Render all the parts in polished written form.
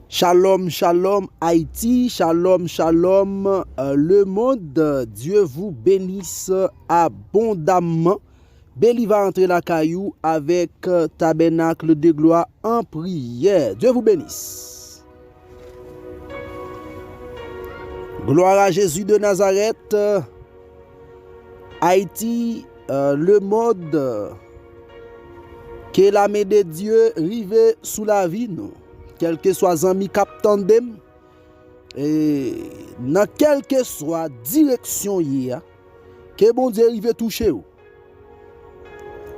Shalom, shalom Haïti, shalom, shalom le monde. Dieu vous bénisse abondamment. Béli va entrer la caillou avec tabernacle de gloire en prière. Dieu vous bénisse. Gloire à Jésus de Nazareth. Haïti, le monde, que la main de Dieu rive sous la vie nous. Quel que soit amis cap tandem et dans quelle que soit direction hier que bon Dieu arrive toucher ou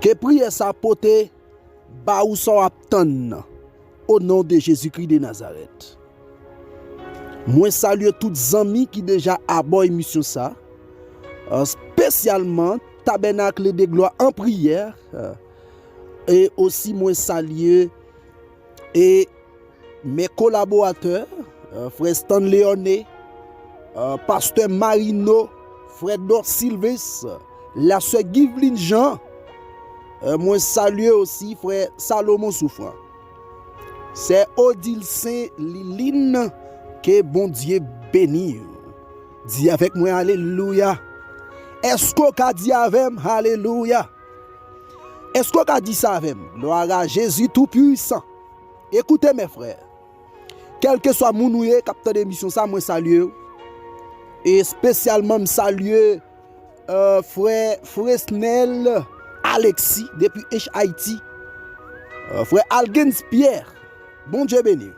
que prière sa pote ba ou son attend au nom de Jésus-Christ de Nazareth. Moi salue tous amis qui déjà abord mission ça spécialement tabernacle de gloire en prière et aussi moi salue et mes collaborateurs, frère Stan Léoné, pasteur Marino, frère Dor Sylvestre, la sœur Giveline Jean, moi salue aussi frère Salomon Souffrant. C'est Odile Saint Liline que bon Dieu bénit. Dis avec moi alléluia. Est-ce qu'on a dit avec moi alléluia? Est-ce qu'on a dit ça avec moi? Gloire à Jésus tout puissant. Écoutez mes frères. Quel que soit mon noué, capteur d'émission, ça, moi salue. Et spécialement, me salue frère Snell Alexis, depuis Haïti. Frère Algens Pierre. Bon Dieu béni.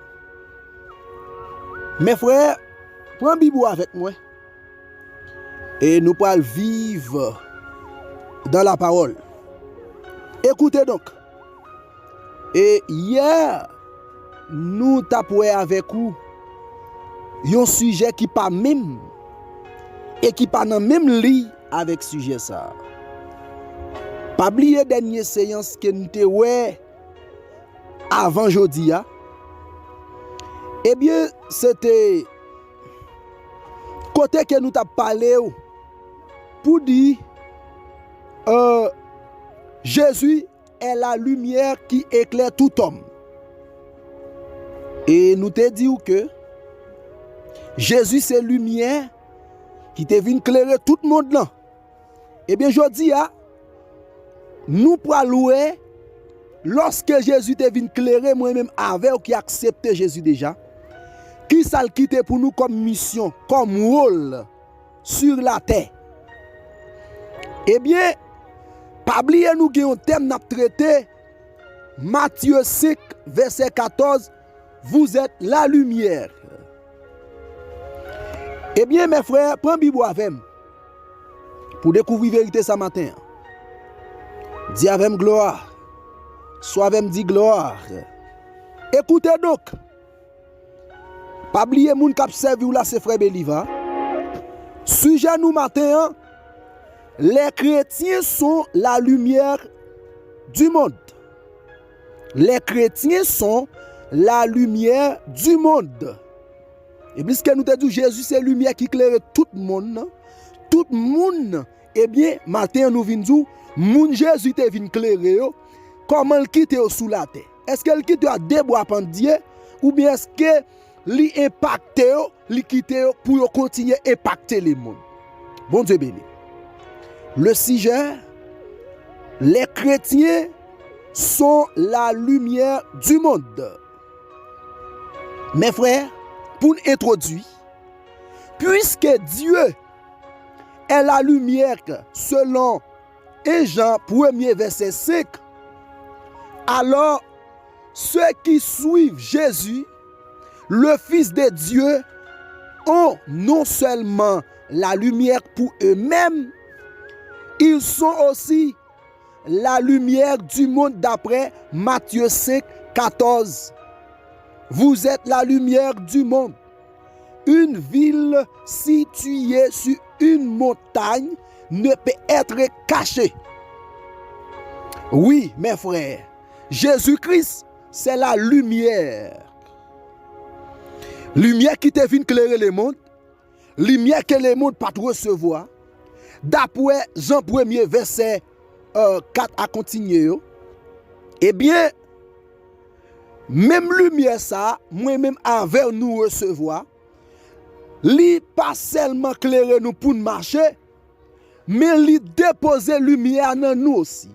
Mes frères, prends Bible avec moi. Et nous pourrons vivre dans la parole. Écoutez donc. Et hier, nous tapons avec vous un sujet qui pas même et qui pas dans même lit avec sujet ça. Pas oublier dernière séance que nous te ouais avant jeudi a. Eh bien, c'était côté que nous t'a parlé pour dire Jésus est la lumière qui éclaire tout homme. Et nous te dit que Jésus c'est lumière qui te vient éclairer tout le monde là. Eh bien, je dis, nous pour louer, lorsque Jésus te vient éclairer, moi-même avec qui accepte Jésus déjà, qui ça le quitte pour nous comme mission, comme rôle sur la terre. Eh bien, pas oublier nous avons un thème n'a traité Matthieu 5 verset 14. Vous êtes la lumière. Eh bien, mes frères, prends Bible avec moi pour découvrir la vérité ce matin. Dis avec moi gloire. Soit avec moi dit gloire. Écoutez donc. Pas oublier moun k'ap servi ou là c'est frère Beliva. Sujet nous matin, les chrétiens sont la lumière du monde. Les chrétiens sont la lumière du monde. Et puisque nous te dit Jésus c'est lumière qui éclaire tout le monde. Tout le monde, eh bien, matin nous venons dire, moun Jésus te vient éclairer, comment il quitte sous la terre? Est-ce qu'il quitte à des bois pendier ou bien est-ce que li impacte, li quitte pour continuer à impacter les mondes? Bon Dieu béni. Le sujet, les chrétiens sont la lumière du monde. Mes frères, pour nous introduire, puisque Dieu est la lumière selon 1 Jean 1er verset 5, alors ceux qui suivent Jésus, le Fils de Dieu, ont non seulement la lumière pour eux-mêmes, ils sont aussi la lumière du monde d'après Matthieu 5, 14. Vous êtes la lumière du monde. Une ville située sur une montagne ne peut être cachée. Oui, mes frères, Jésus-Christ, c'est la lumière. Lumière qui te vient éclairer le monde. Lumière que le monde ne peut pas recevoir. D'après Jean 1er verset 4 à continuer. Eh bien, même lumière ça, moi-même avec nous recevoir, li pas seulement clairer nous pour marcher, mais li déposer lumière dans nous aussi.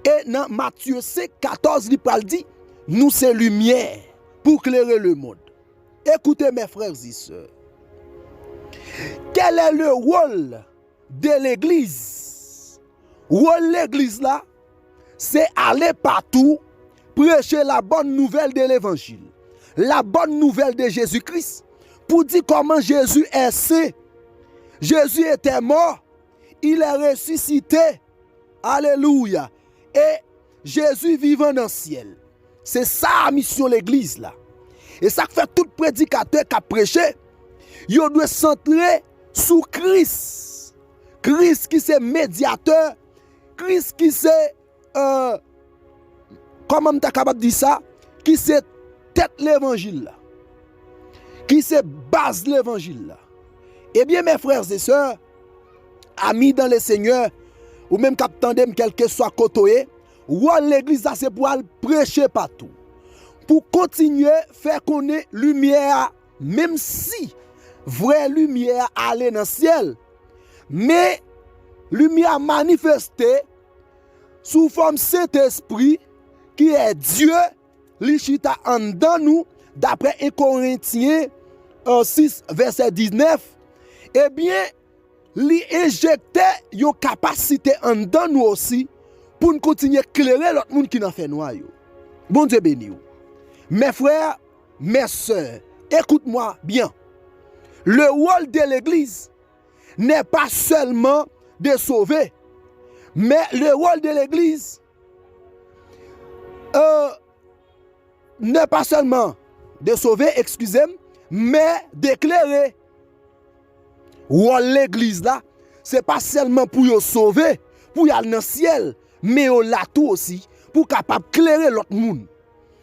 Et dans Matthieu 5:14, il parle dit, nous c'est lumière pour clairer le monde. Écoutez mes frères et sœurs. Quel est le rôle de l'église? Le rôle de l'église là, c'est aller partout, prêcher la bonne nouvelle de l'évangile, la bonne nouvelle de Jésus-Christ, pour dire comment Jésus est saint. Jésus était mort, il est ressuscité. Alléluia. Et Jésus vivant dans le ciel. C'est ça la mission de l'église là. Et ça fait tout prédicateur qui a prêché, il doit se centrer sur Christ. Christ qui c'est médiateur, Christ qui c'est comment on est capable de dire ça, qui c'est tête l'évangile là, qui c'est base l'évangile là. Eh bien mes frères et sœurs, amis dans le Seigneur, ou même captandem quel que soit côté, ou l'église c'est pour aller prêcher partout, pour continuer faire connaître lumière, même si vraie lumière aller dans le ciel, mais lumière manifestée sous forme Saint-Esprit qui est Dieu, l'Ichita en dans nous, d'après 1 Corinthiens 6 verset 19, eh bien li injecte une capacité en dans nous aussi pour nous continuer à éclairer l'autre monde qui n'a fait noir. Bon Dieu béni. Mes frères, mes sœurs, écoute-moi bien. Le rôle de l'église n'est pas seulement de sauver, mais le rôle de l'église n'est pas seulement de sauver, excusez-moi, mais d'éclairer. Le rôle de l'église là, c'est pas seulement pour y sauver, pour y aller dans le ciel, mais on l'a tout aussi pour capable éclairer l'autre monde.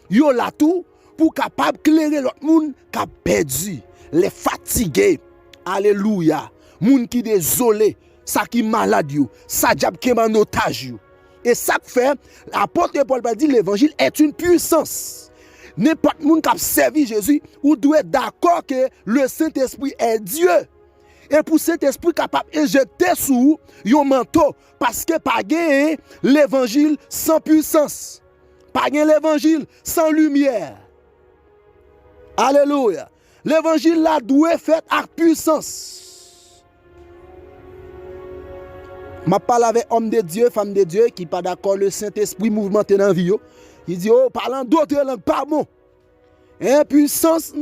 Yo l'a tout pour capable éclairer l'autre monde qui a perdu, les fatigués. Alléluia. Moun qui désolé, ça qui malade yo, ça diable qui en otage yo. Et ça fait l'apôtre Paul dit l'évangile est une puissance. N'importe moun qui a servi Jésus, ou doit être d'accord que le Saint-Esprit est Dieu. Et pour cet esprit capable injecter sous yon manteau, parce que pas gagner l'évangile sans puissance, pas gagner l'évangile sans lumière. Alléluia. L'évangile là doit faire avec puissance. Je parle avec homme de Dieu, femme de Dieu qui pas d'accord le Saint-Esprit mouvementé dans la vie. Il dit oh parlant d'autres langues pas bon. Impuissance.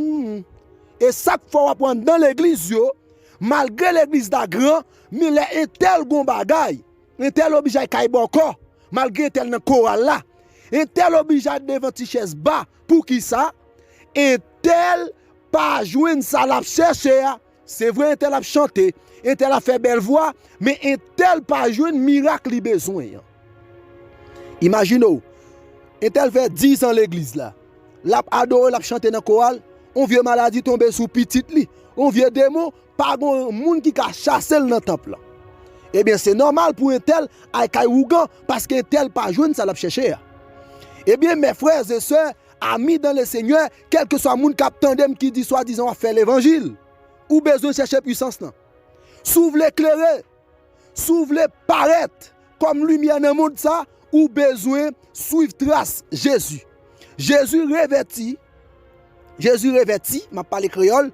Et ça qu'il faut apprendre dans l'église malgré l'église da grand, mais les tel gon bagay, un tel obligé kay boko, malgré tel nan choral là, un tel obligé devant ti chaise bas pour qui ça, un tel pas joindre ça la chercher, c'est vrai un tel a chanter, un tel a fait belle voix, mais un tel pas joindre miracle li besoin. Imaginez, un tel fait 10 ans l'église là, l'a adoré l'a chanter dans choral, on vieux maladie tomber sous petite li, on vieux démon pas de monde qui a chassé dans le temple. Eh bien, c'est normal pour un tel à Kaïougan parce qu'un tel pas jeune, ça l'a cherché. Eh bien, mes frères et sœurs, amis dans le Seigneur, quel que soit le monde qui dit soi-disant à faire l'évangile, ou besoin de chercher puissance. S'ouvre l'éclairer, s'ouvre les paraître comme lumière dans le monde, ça, ou besoin de suivre trace Jésus. Jésus revêti, m'a parlé créole,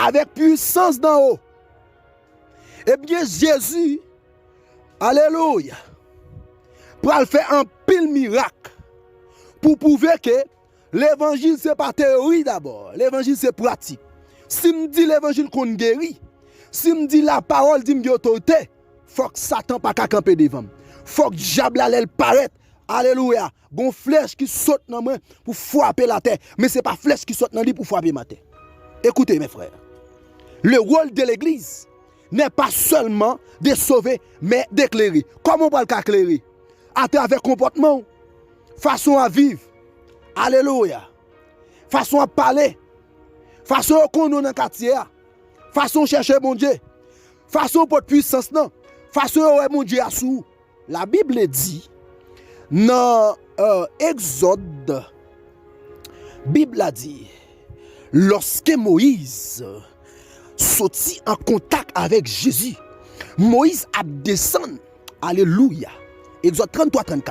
avec puissance d'en haut. Eh bien, Jésus, alléluia, pour faire un pile miracle, pour prouver que l'évangile, ce n'est pas théorie d'abord, l'évangile, c'est pratique. Si me dit l'évangile qu'on guérit, si me dit la parole dit me autorité, il faut que Satan pas camper devant. Il faut que le diable allait paraître. Alléluia. Gon flèche qui saute dans moi pour frapper la terre, mais ce n'est pas flèche qui saute dans lui pour frapper ma terre. Écoutez mes frères, le rôle de l'église n'est pas seulement de sauver, mais d'éclairer. Comment on va l'éclairer? À travers comportement, façon à vivre, alléluia, façon à parler, façon à connaître dans le quartier, façon à chercher mon Dieu, façon pour puissance, non, façon à mon Dieu à sous. La Bible dit dans Exode Bible a dit, lorsque Moïse sorti en contact avec Jésus, Moïse a descendu. Alléluia. Exode 33-34.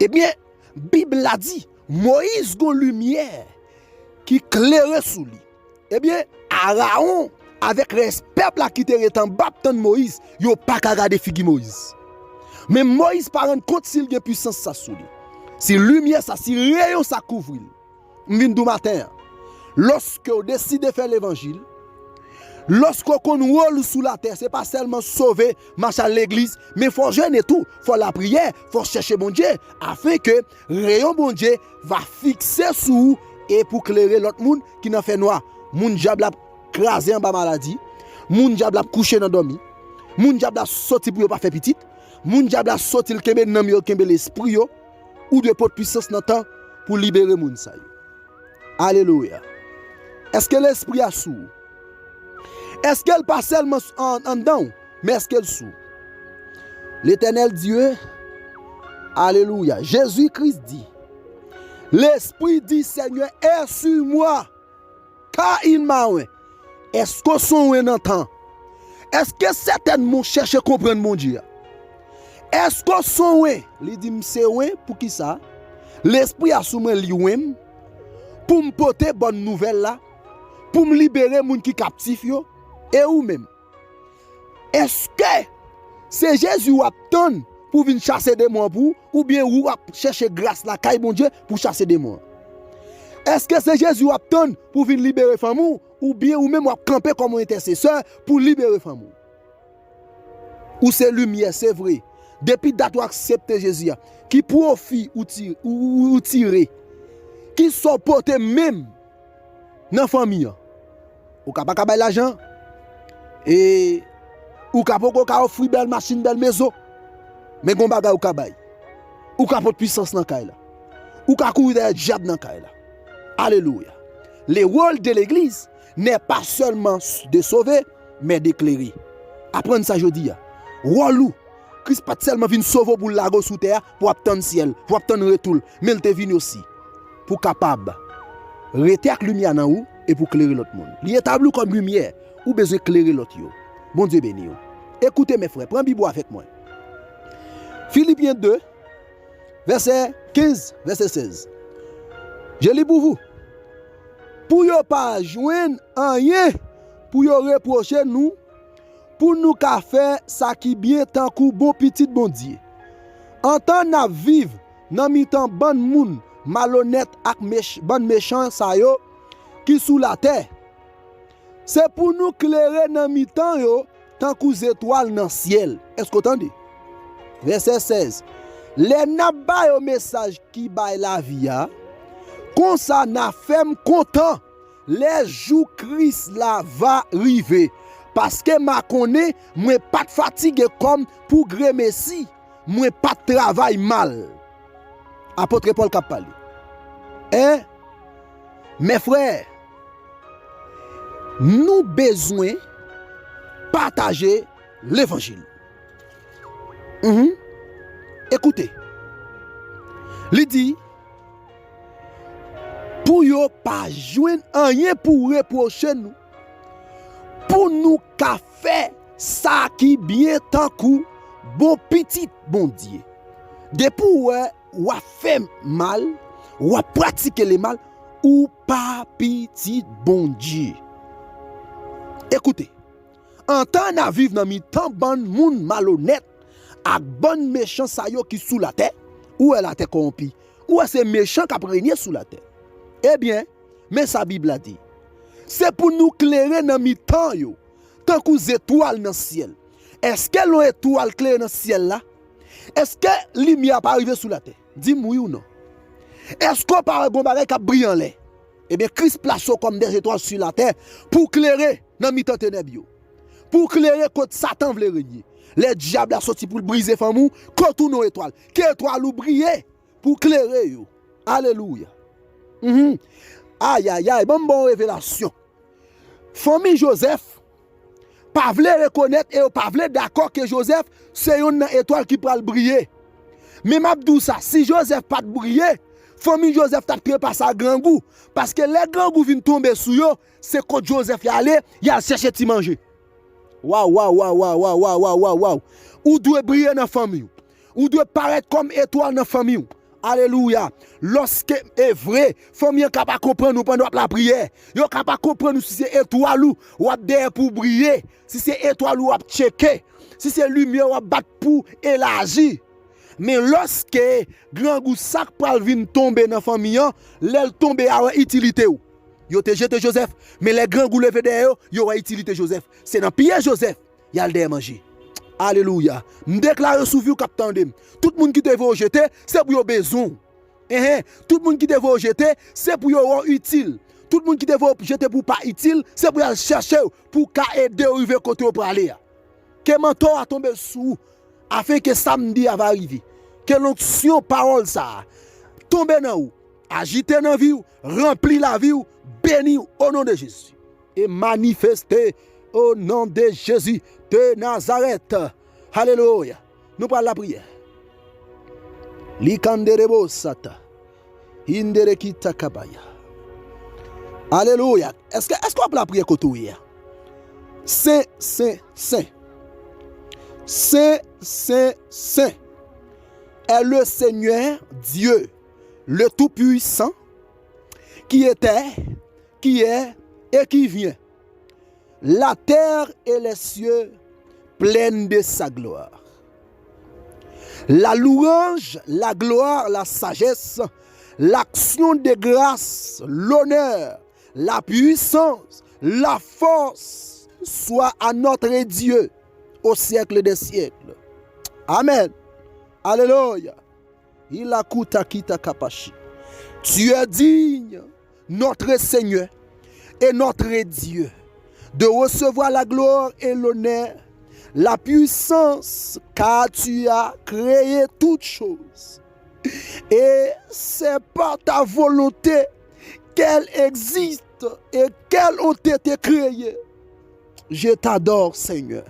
Eh bien, Bible a dit, Moïse a une lumière qui clairait sous lui. Eh bien, Aaron, avec respect qui était en bas de Moïse, il n'a pas qu'à regarder figi Moïse. Mais Moïse par un compte s'il y a puissance ça sous lui. Si lumière ça, si rayon ça couvre. M'vin du matin. Lorsque on décide de faire l'évangile, lorsque on roule sous la terre, c'est pas seulement sauver, marcher à l'église, mais il faut jeûner tout, faut la prière, faut chercher bon Dieu, afin que rayon bon Dieu va fixer sous et pour clairer l'autre monde qui n'a fait noir. Moun diable a crasé en bas maladie, moun diable a couché dans dormi, moun diable a sorti pour pas faire petit, moun diable a sorti le kembe nan yo kembe l'esprit yo ou de pot puissance dans temps pour libérer moun sa yo. Alléluia. Est-ce que l'esprit a sous? Est-ce qu'elle pas seulement en dedans, mais est-ce qu'elle sous? L'Éternel Dieu, alléluia, Jésus-Christ dit, l'Esprit dit, Seigneur, est sur moi, car il m'a oué. Est-ce que son oué n'entend? Est-ce que certainement cherche à comprendre mon Dieu? Est-ce que son oué, il dit, c'est oué, pour qui ça? L'Esprit a sous moi, lui-même, pour me porter bonne nouvelle là, pour me libérer moun qui captif yo, et ou même. Est-ce que c'est Jésus ou attend pour venir chasser des démons pour, ou bien ou chercher grâce la caille bon Dieu pour chasser des démons? Est-ce que c'est Jésus ou attend pour venir libérer femme ou bien ou même ou camper comme un intercesseur pour libérer femme? Ou c'est lumière, c'est vrai. Depuis date ou accepter Jésus qui profite ou tirer qui sont portés même dans la famille. Ou ka pa ka bay l'argent et ou ka poko ka offrir belle machine belle maison mais gon bagay ou ka bay ou ka pot puissance dans kay la ou ka courir diable dans kay la. Alléluia. Le rôle de l'église n'est pas seulement de sauver mais d'éclairer. Apprendre ça jodi a. Rôle ou Christ pas seulement vinn sauver pour lago sous terre pour attendre ciel, pour attendre retour, mais il te vinn aussi pour capable rester avec lumière dans ou et pour éclairer l'autre monde. Il est tableau comme lumière ou besoin éclairer l'autre yo. Bon Dieu béni yo. Écoutez mes frères, prends Bible avec moi. Philippiens 2 verset 15 verset 16. Je lis pour vous. Pour yo pas joindre rien pour yo reprocher nous pour nous qu'a faire ça qui bien tant que bon petit bon Dieu. En temps n'a vivre dans mi-temps bon monde malhonnête ak bon méchant ça yo qui sous la terre. C'est pour nous clairer dans mi-temps yo tant que étoiles dans le ciel. Est-ce que vous entendez? Verset 16. Les n'a ba yo message qui bail la vie comme ça n'a fait content les jours Christ là va arriver parce que ma connais moi pas fatigué comme pour gré messi, moi pas travail mal. Apôtre Paul qui parle. Hein? Mes frères, nous besoin partager l'évangile. Écoutez, il dit pour yo pas joindre rien pour reprocher nous, pour nous qu'a fait ça qui bien tant coup bon petit bon Dieu. Depuis ou a fait mal, ou a pratiqué le mal, ou pas petit bon Dieu. Écoutez, en temps à vivre dans mi temps bon moun malhonnête, ak bon méchant sa yo qui sous la terre, ou elle a été corrompu, ou c'est méchant qui a régné sous la terre. Eh bien, mais sa Bible a dit, c'est pour nous clairer dans mi temps yo, tant que étoiles dans le ciel. Est-ce que l'étoile claire dans le ciel là? Est-ce que la lumière pas arrivé sous la terre? Dis-moi oui ou non. Est-ce qu'on parle de bagay qui brille en l'air? Eh bien, Christ place comme des étoiles sur la terre pour clairer dans mi-temps ténèbres. Pour clairer quand Satan veut régner. Les diables a sorti pour briser famou, quand tout nos étoiles. Quelle étoile ou briller pour clairer yo. Alléluia. Aïe aïe aïe, bon révélation. Famille Joseph pas vle reconnaître et pas vle d'accord que Joseph c'est une étoile qui pral briller. Mais m'abdou ça, si Joseph pas briller, famille Joseph t'a pris par sa grand goût parce que les grands goûts viennent tomber sur eux, c'est quand Joseph y allé, il a cherché de manger. Waouh waouh waouh waouh waouh waouh waouh waouh. Ou doit briller dans la famille. Ou doit paraître comme étoile dans la famille. Alléluia. Lorsque est vrai, famille capable comprendre nous pendant la prière. Yo capable comprendre si c'est étoile ou derrière pour briller, si c'est étoile ou checker, si c'est lumière ou battre pour élargir. Mais lorsque grand goût sac pral vinn tomber dans famille, l'elle tombe à utilité ou. Yo te jeté Joseph, mais les grands goût levé derrière, yo a utilité Joseph. C'est dans pied Joseph, y a le manger. Alléluia. M'déclare sous vous captain dem. Tout le monde qui te veut jeter, c'est pour yo besoin. Tout le monde qui te veut jeter, c'est pour yo utile. Tout le monde qui te veut jeter pour pas utile, c'est pour chercher pour aider ou arriver côté pour aller. Que mentor a tombé sous afin que samedi va arriver. Que l'onction parole ça tombe dans vous, agiter dans vie, remplir la vie, béni au nom de Jésus et manifester au nom de Jésus de Nazareth. Alléluia. Nous parlons la prière. Likanderebo sata. Inderekita kabaya. Alléluia. Est-ce qu'on peut la prière côté hier? Saint. Saint est le Seigneur Dieu, le Tout-Puissant, qui était, qui est et qui vient. La terre et les cieux pleines de sa gloire. La louange, la gloire, la sagesse, l'action de grâce, l'honneur, la puissance, la force soit à notre Dieu au siècle des siècles. Amen. Alléluia. Il a kuta kita kapashi. Tu es digne, notre Seigneur et notre Dieu, de recevoir la gloire et l'honneur, la puissance, car tu as créé toutes choses. Et c'est par ta volonté qu'elles existent et qu'elles ont été créées. Je t'adore, Seigneur.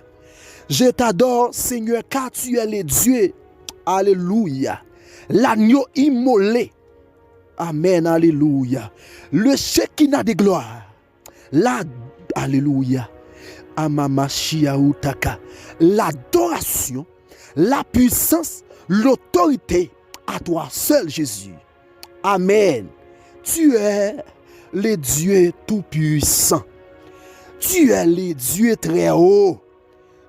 Je t'adore, Seigneur, car tu es le Dieu. Alléluia. L'agneau immolé. Amen, alléluia. Le Shekinah de gloire. Alléluia. L'adoration, la puissance, l'autorité à toi seul, Jésus. Amen. Tu es le Dieu tout-puissant. Tu es le Dieu très haut.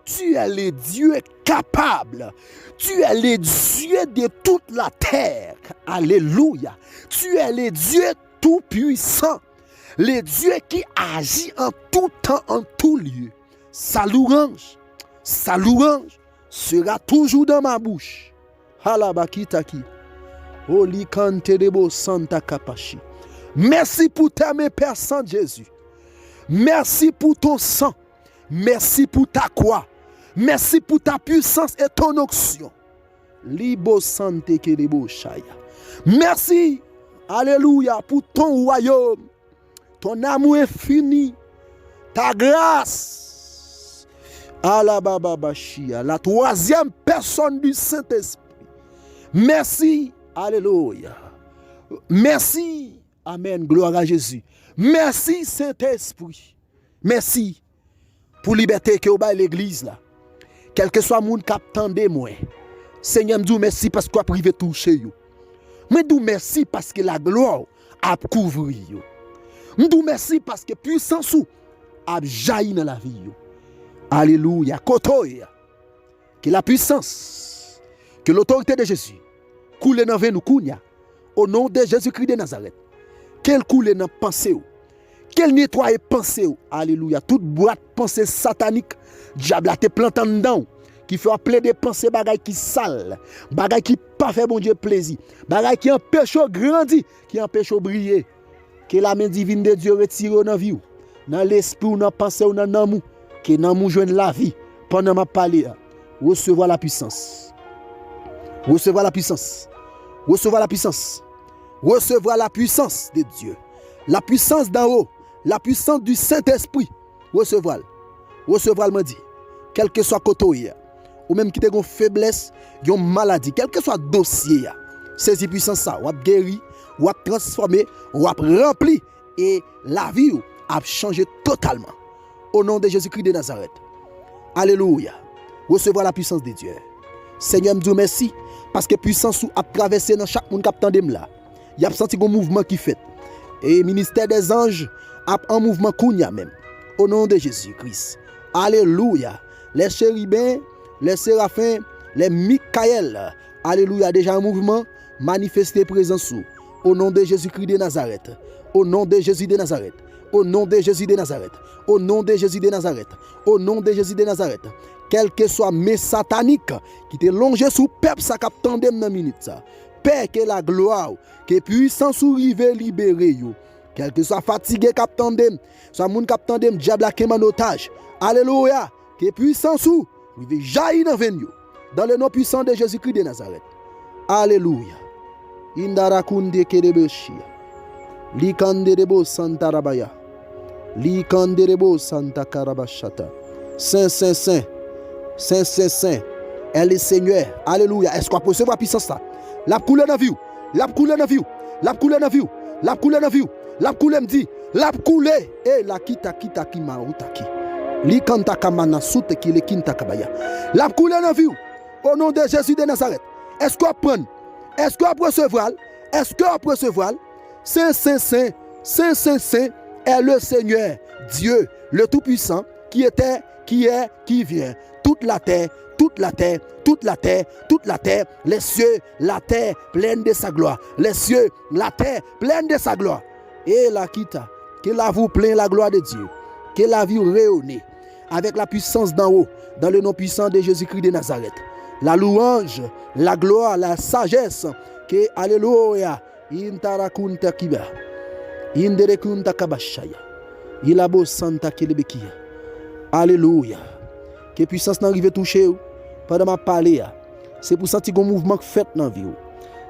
Tu es le Dieu capable. Tu es le Dieu de toute la terre. Alléluia. Tu es le Dieu tout-puissant. Le Dieu qui agit en tout temps, en tout lieu. Sa louange sera toujours dans ma bouche. Halabakitaki. Oli kante debo santa kapashi. Merci pour t'aimer, Père Saint Jésus. Merci pour ton sang. Merci pour ta croix. Merci pour ta puissance et ton onction. Libo sante kedebo shaya. Merci, alléluia, pour ton royaume. Ton amour infini. Ta grâce. Alababashia, la troisième personne du Saint-Esprit. Merci, alléluia. Merci, amen, gloire à Jésus. Merci, Saint-Esprit. Merci pour la liberté que vous avez l'église là. Quel que soit le monde qui attendait moi. Seigneur, me dis merci parce que vous avez privé toucher yo. Me dis merci parce que la gloire a couvert yo. Me dis merci parce que puissance a jailli dans la vie yo. Alléluia. Kotoya. Que la puissance, que l'autorité de Jésus coule dans nous kounya. Au nom de Jésus-Christ de Nazareth. Qu'elle coule dans pensée ou. Qu'elle nettoie pensée ou. Alléluia. Toute boîte pensée satanique, diable a te planté dedans. Qui fait appeler des pensées bagay qui sale, bagay qui pas fait bon Dieu plaisir, bagay qui empêche de grandir, qui empêche de briller. Que la main divine de Dieu retire dans vie, dans l'esprit ou dans pensée ou dans l'amour, que dans mon joindre la vie pendant ma parler. Recevoir la puissance. Recevoir la puissance. Recevoir la puissance. Recevoir la puissance de Dieu. La puissance d'en haut, la puissance du Saint-Esprit. Recevoir. Recevoir me dit. Quel que soit côté ou même qui te gon faiblesse, une maladie, quel que soit dossier, saisis puissance ça, ou guéri, ou a transformé, ou a rempli, et la vie a changé totalement. Au nom de Jésus-Christ de Nazareth. Alléluia. Recevoir la puissance de Dieu. Seigneur, me dis merci, parce que puissance a traversé dans chaque monde qui a là. Il y a senti un mouvement qui fait. Et le ministère des anges a un mouvement kounya même. Au nom de Jésus-Christ. Alléluia. Les chérubins, les séraphins, les Michael. Alléluia. Déjà un mouvement manifesté présence sous. Au nom de Jésus-Christ de Nazareth. Au nom de Jésus de Nazareth. Au nom de Jésus de Nazareth. Au nom de Jésus de Nazareth. Au nom de Jésus de Nazareth. Quel que soit mes sataniques qui te longé sous peuple ça cap tandem dans minute ça. Père que la gloire, que puissance ou rive libérer yo. Quel que soit fatigué cap tandem, soit moun cap tandem diable a en otage. Alléluia. Que puissance ou rive jaillir dans veine yo. Dans le nom puissant de Jésus-Christ de Nazareth. Alléluia. Indarakunde kerebeshia. Likanderebo Santa Rabaya. Likanderebo Santa Karabashata. Saint, Saint, Saint. Saint, Saint, Saint. Elle est Seigneur. Alléluia. Est-ce qu'on peut recevoir la puissance là? La couleur dans la vie. La couleur dans la vie. La couleur dans la vie. La couleur dans la vie. La couleur me dit. La couleur. Et la kita ki mautaki. Likanta kamana soute ki le kinta kabaya. La couleur dans la vie. Au nom de Jésus de Nazareth. Est-ce qu'on prend? Est-ce qu'on peut recevoir? Est-ce qu'on peut recevoir? Saint, Saint, Saint, Saint, Saint, Saint est le Seigneur, Dieu, le Tout-Puissant, qui était, qui est, qui vient. Toute la terre, toute la terre, toute la terre, toute la terre, les cieux, la terre pleine de sa gloire. Les cieux, la terre pleine de sa gloire. Et la quitta, que la vous pleine la gloire de Dieu, que la vie rayonne avec la puissance d'en haut, dans le nom puissant de Jésus-Christ de Nazareth. La louange, la gloire, la sagesse, que, alléluia, intarakunta kiba, inderekunta kabashaya, ilabo santa kelebekia. Alléluia. Que puissance n'arrive toucher pendant ma parler. C'est pour sentir un mouvement fait dans la vie.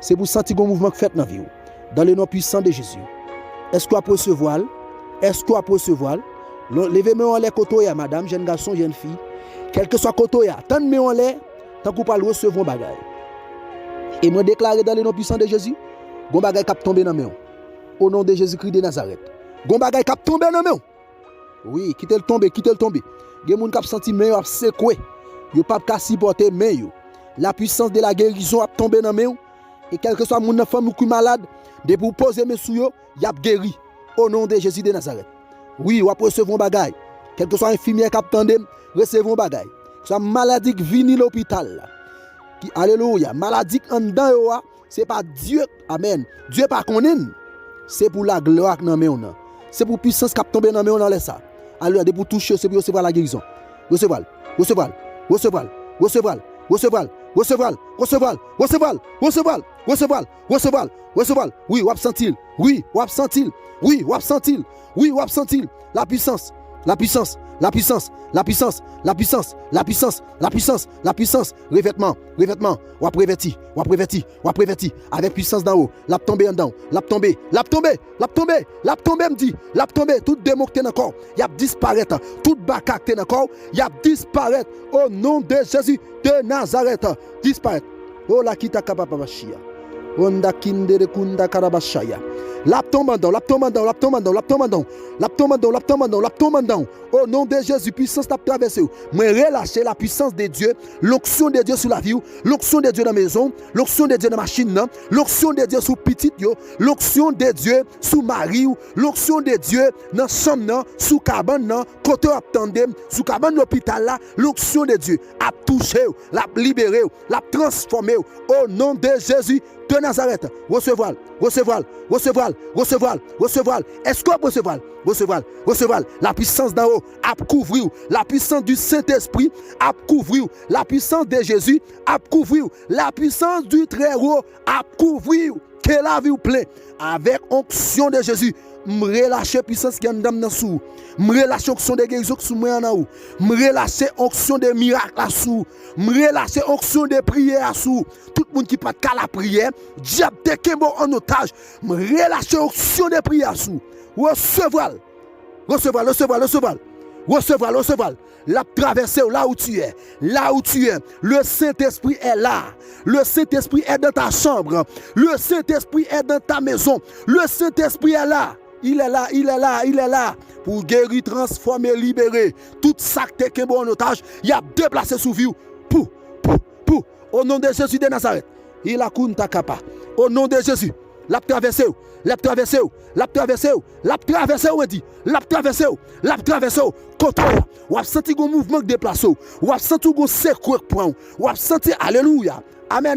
C'est pour sentir un mouvement fait dans la vie. Dans le nom puissant de Jésus. Est-ce qu'on peut recevoir? Est-ce qu'on peut recevoir? Levez-moi en l'air kotoya, madame, jeune garçon, jeune fille. Quel que soit kotoya, tendez-moi en l'air, tant qu'on parle recevoir un bagage. Et moi déclarer dans le nom puissant de Jésus, gon bagay kap tomber dans main. Au nom de Jésus-Christ de Nazareth. Gon bagay kap tomber dans main. Oui, quittez le tomber, quittez le tomber. Gen moun kap senti main a secoué. Yo pas ka supporter main yo. La puissance de la guérison a tombé dans main. Et quel que soit moun femme ou qui malade, de pour poser main sur yo, y a guéri. Au nom de Jésus de Nazareth. Oui, ou recevoir bagay. Quel que soit infirmière kap tandem, recevons bagay. Soit maladie qui vini l'hôpital. Alléluia. Maladie en dedans yo, c'est pas Dieu. Amen. Dieu pas connaît. C'est pour la gloire dans main. C'est pour puissance qui tombe dans main dans les ça. Alors de pour toucher c'est pour recevoir la guérison. Recevoir, recevoir, recevoir, recevoir, recevoir, recevoir, recevoir, recevoir, recevoir, recevoir, recevoir, recevoir. Oui, ou sentir. Oui, ou sentir. Oui, ou sentir. Oui, ou sentir la puissance. La puissance, la puissance, la puissance, la puissance, la puissance, la puissance, la puissance, revêtement, revêtement, ou préverti, ou préverti, ou préverti, avec puissance d'en haut, la tomber en dedans, la tomber, la tomber, la tomber, la tomber, me dit, la tomber, tout démon qui est dans le corps, il y a disparaître, tout baccac qui est dans le corps, il y a disparaître, au nom de Jésus de Nazareth, disparaître. Oh la kita kababashia, onda kindere kunda karabashaya. La tombandon, la tombandon, la tombandon, la tombandon, la tombandon, la tombandon, la tombandon. Au nom de Jésus, puissance t'a traversé. Mais relâchez la puissance de Dieu, l'onction de Dieu sur la vie, l'onction de Dieu dans la maison, l'onction de Dieu dans la machine, l'onction de Dieu sous petite, l'onction de Dieu sous mari, l'onction de Dieu dans chambre, sous cabane, côté tandem, sous cabane l'hôpital là, l'onction de Dieu a touché, l'a libéré, l'a transformé. Au nom de Jésus de Nazareth, recevoir, recevoir, recevoir, recevoir, recevoir. Est-ce qu'on peut recevoir? Recevoir, recevoir. La puissance d'en haut à couvrir. La puissance du Saint-Esprit à couvrir. La puissance de Jésus à couvrir. La puissance du Très-Haut à couvrir. Que la vie pleine. Avec onction de Jésus. Me relâcher puissance qui est dans sous. Me relâcher onction de guérison sous moi en haut. Me relâcher onction de miracle là sous. Me relâcher onction de prière sous. Tout le monde qui pas qu'à la prière, diable te kembo en otage. Me relâcher onction de prière sous. Recevoir. Recevoir, recevoir, recevoir. Recevoir. La traverser là où tu es. Là où tu es. Le Saint-Esprit est là. Le Saint-Esprit est dans ta chambre. Le Saint-Esprit est dans ta maison. Le Saint-Esprit est là. Il est là. Pour guérir, transformer, libérer. Tout ça que tu es en otage, il a déplacé sous vous. Pour. Au nom de Jésus de Nazareth. Il a kunta kapa. Au nom de Jésus. La traversé. Contre ou a senti un mouvement déplacé. Ou a senti un secouer point. Ou a senti alléluia. Amen.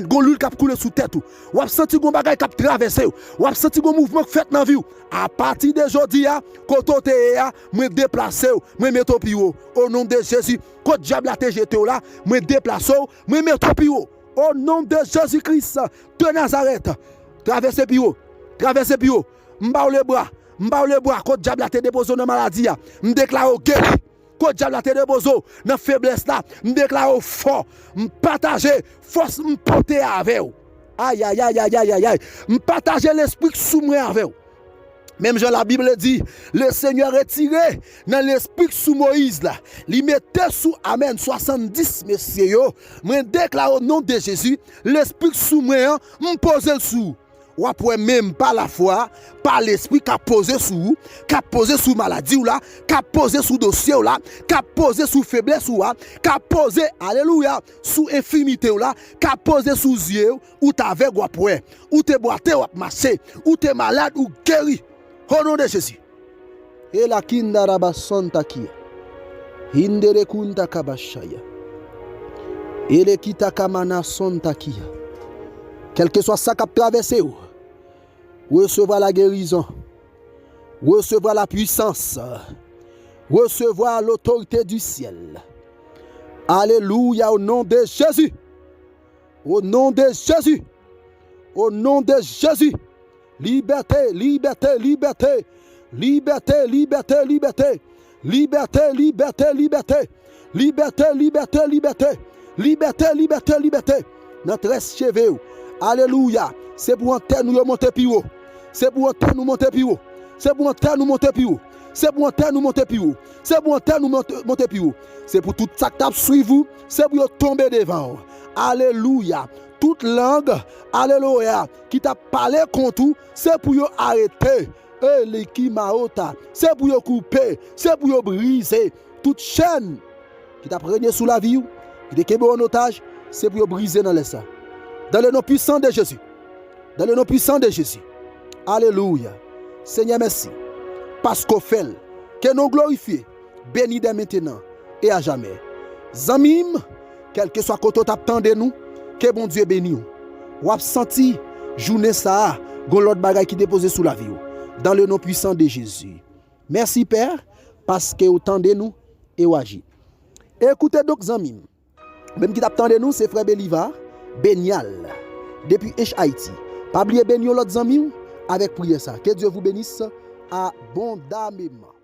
Gon l'huile qui a coulé sous tête. Ou a senti un bagage qui a traversé. Ou a senti un mouvement fait dans la vie. À partir de aujourd'hui, quand tu es me déplacer, me mettre au pio. Au nom de Jésus, quand diable a te jeté là, me déplacer, me mettre au pio. Au nom de Jésus-Christ de Nazareth. Traversez pio. M'ba le bras. Quand diable a te déposé dans maladie, me déclare guéri. Quand diable a te déposé dans faiblesse là, me déclare fort. Me partager force me porter avec vous. Aïe. Me partager l'esprit sous moi avec vous. Même Jean la Bible dit, le Seigneur est tiré dans l'esprit sous Moïse là. Il mettait sous Amen 70 messieurs. Je déclare au nom de Jésus, l'esprit sous moi, me pose sous. Ou après même par la foi, par l'esprit qui a posé sous maladie ou là, qui a posé sous dossier ou là, qui a posé sous faiblesse ou là, qui a posé, alléluia, sous infirmité ou là, qui a posé sous yeux ou t'avais ou après, ou t'es boité ou marché, ou t'es malade ou guéri. Au nom de Jésus. Et la kindaraba santa kia. Hindere kunta kabashaya. Et le kita kamana santa kia. Quel que soit ça qui a traversé, recevoir la guérison, recevoir la puissance, recevoir l'autorité du ciel. Alléluia au nom de Jésus. Au nom de Jésus. Au nom de Jésus. Liberté. Notre cheveux. Alléluia. C'est pour entrer nous monter plus haut. C'est pour entrer nous monter plus haut. C'est pour entrer nous monter plus haut. C'est pour entrer nous monter plus haut. C'est pour entrer nous monter plus haut. C'est pour tout ça qui suivre vous. C'est pour tomber devant. Alléluia. Toute langue, alléluia, qui t'a parlé contre vous, c'est pour arrêter. C'est pour couper. C'est pour briser. Toute chaîne qui t'a régné sous la vie, qui t'a en otage, c'est pour briser dans les sangs. Dans le nom puissant de Jésus. Dans le nom puissant de Jésus. Alléluia. Seigneur, merci. Parce qu'on fait, que nous glorifions, bénis dès maintenant et à jamais. Zamim, quel que soit côté de nous, que bon Dieu bénisse. Ou a senti journée ça, gon l'autre bagaille qui dépose sous la vie. Dans le nom puissant de Jésus. Merci Père, parce que vous tendez nous et vous agissez. Écoutez donc Zamim. Même qui t'attendez nous, c'est frère Belivar. Benial, depuis Haïti. Pas oublier bénir l'autre amis avec prière ça. Que Dieu vous bénisse abondamment.